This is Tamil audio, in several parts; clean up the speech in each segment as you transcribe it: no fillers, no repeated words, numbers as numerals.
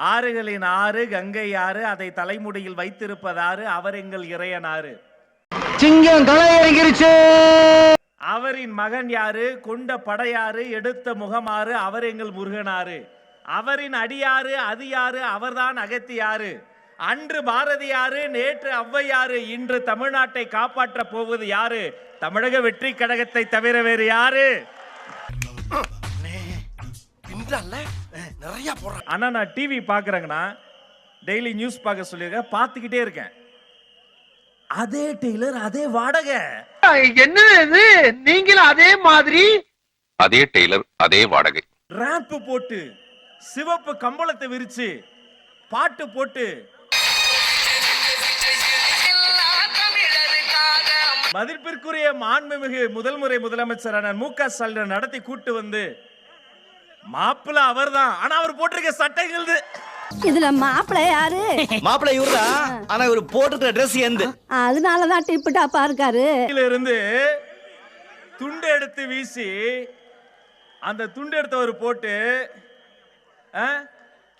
ஆறுகளின் ஆறு கங்கை ஆறு, அதை தலைமுடியில் வைத்திருப்பதாறு, அவர் எங்கள் இறையனாறு. சிங்கம் களை இறங்கிருச்சு. அவரின் மகன் யாரு, கொண்ட படையாறு, எடுத்த முகமாறு, அவர் எங்கள் முருகனாறு. அவரின் அடியாறு, அது யாரு, அவர்தான் அகத்தியாறு. அன்று பாரதியாறு, நேற்று ஔவையாறு, இன்று தமிழ்நாட்டை காப்பாற்ற போவது யாரு? தமிழக வெற்றி கழகத்தை தவிர வேறு யாரு? ஆனா நான் டிவி பாக்குறேங்கன்னா, டெய்லி நியூஸ் பார்க்க சொல்லியிருக்கேன், பார்த்துக்கிட்டே இருக்கேன். அதே டெய்லர், அதே வாடகை. என்ன இது? நீங்களும் அதே மாதிரி? அதே டெய்லர், அதே வாடகை. ரேப் போட்டு, சிவப்பு கம்பளத்தை விரிச்சு, பாட்டு போட்டு, மதிப்பிற்குரிய மாண்புமிகு முதல் முறை முதலமைச்சரான மு.க. ஸ்டாலின் நடத்தி கூட்டு வந்து, மாப்பிள்ள அவர்தான், ஆனா அவர் போட்டிருக்க சட்டைகள் இதுல மாப்பிள்ளை யாரு? மாப்பிள்ளை இவரா, ஆனா இவர் போட்டுக்கிற ட்ரெஸ் எந்த, அதனாலதான் டிப்பு டாப்பா இருக்காரு. இருந்து துண்டு எடுத்து வீசி, அந்த துண்டு எடுத்தவர் போட்டு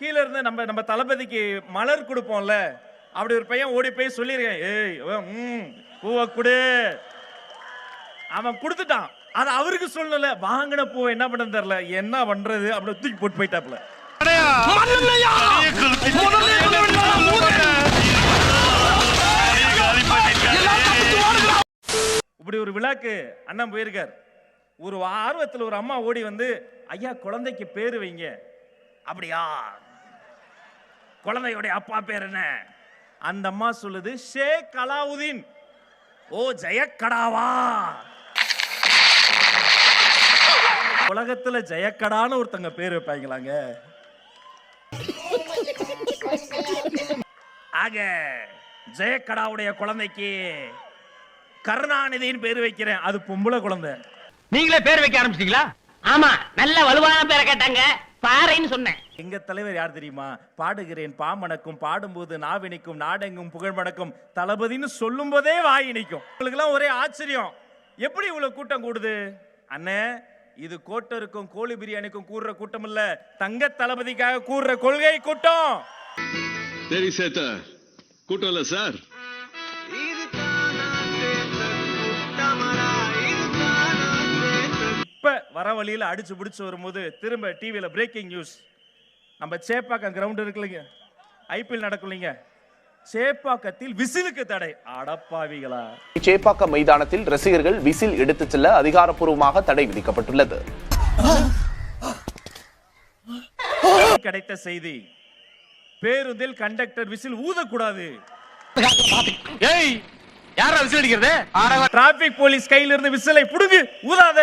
கீழே இருந்து நம்ம தளபதிக்கு மலர் கொடுப்போம்ல, அப்படி ஒரு பையன் ஓடி போய் சொல்லிருக்கேன், ஏய் பூவை கொடு. அவன் கொடுத்துட்டான். அது அவருக்கு சொல்லல, வாங்கின பூவை என்ன பண்ண தெரியல, என்ன பண்றது அப்படி தூக்கி போட்டு போயிட்டாப்ல. இப்படி ஒரு விழாக்கு அண்ணன் போயிருக்கார். ஒரு ஆர்வத்தில் ஒரு அம்மா ஓடி வந்து, ஐயா குழந்தைக்கு பேரு வைங்க. அப்படியா, குழந்தையோடைய அப்பா பேர் என்ன? அந்த அம்மா சொல்லுது, ஷேக் அலாவுதீன். ஓ ஜெயக்கடாவா? உலகத்துல ஜெயக்கடான்னு ஒருத்தங்க பேர் வைப்பாங்களாங்க? ஆக ஜெயக்கடாவுடைய குழந்தைக்கு கருணாநிதியின் பேர் வைக்கிறேன். அது பொம்பளை குழந்தை. நீங்களே பேர் வைக்க ஆரம்பிச்சிட்டீங்களா? ஆமா, நல்ல வலுவான பேரை கேட்டாங்க, பாறைன்னு சொன்னேன். எங்க தலைவர் யார் தெரியுமா? பாடுகிறேன் பாமணக்கும், பாடும்போது நாவினிக்கும், நாடெங்கும் புகழ் மணக்கும், தளபதினு சொல்லும் போதே வாயினிக்கும். உங்களுக்கு எல்லாம் ஒரே ஆச்சரியம், எப்படி இவ்வளவு கூட்டம் கூடுது? அண்ணே, இது கோட்டருக்கும் கோழி பிரியாணிக்கும் கூடுற கூட்டம் இல்ல, தங்க தளபதிக்காக கூடுற கொள்கை கூட்டம். சரி சேத்த கூட்டம் இல்ல சார். இப்ப வர வழியில அடிச்சு பிடிச்சு வரும்போது திரும்ப டிவியில பிரேக்கிங் நியூஸ். நம்ம சேப்பாக்கம் கிரவுண்ட் இருக்குல்லைங்க, ஐபிஎல் நடக்கலைங்க, சேப்பாக்கத்தில் விசிலுக்கு தடை. அடப்பாவிகளா! சேப்பாக்கம் மைதானத்தில் ரசிகர்கள் விசில் எடுத்துச் செல்ல அதிகாரப்பூர்வமாக தடை விதிக்கப்பட்டுள்ளது. கிடைத்த செய்தி, பேருந்தில் கண்டக்டர் விசில் ஊதக்கூடாது. ஏய், யாரா விசில் அடிக்கிறது? டிராபிக் போலீஸ் கையில இருந்து விசிலை புடுங்கு, ஊதாத.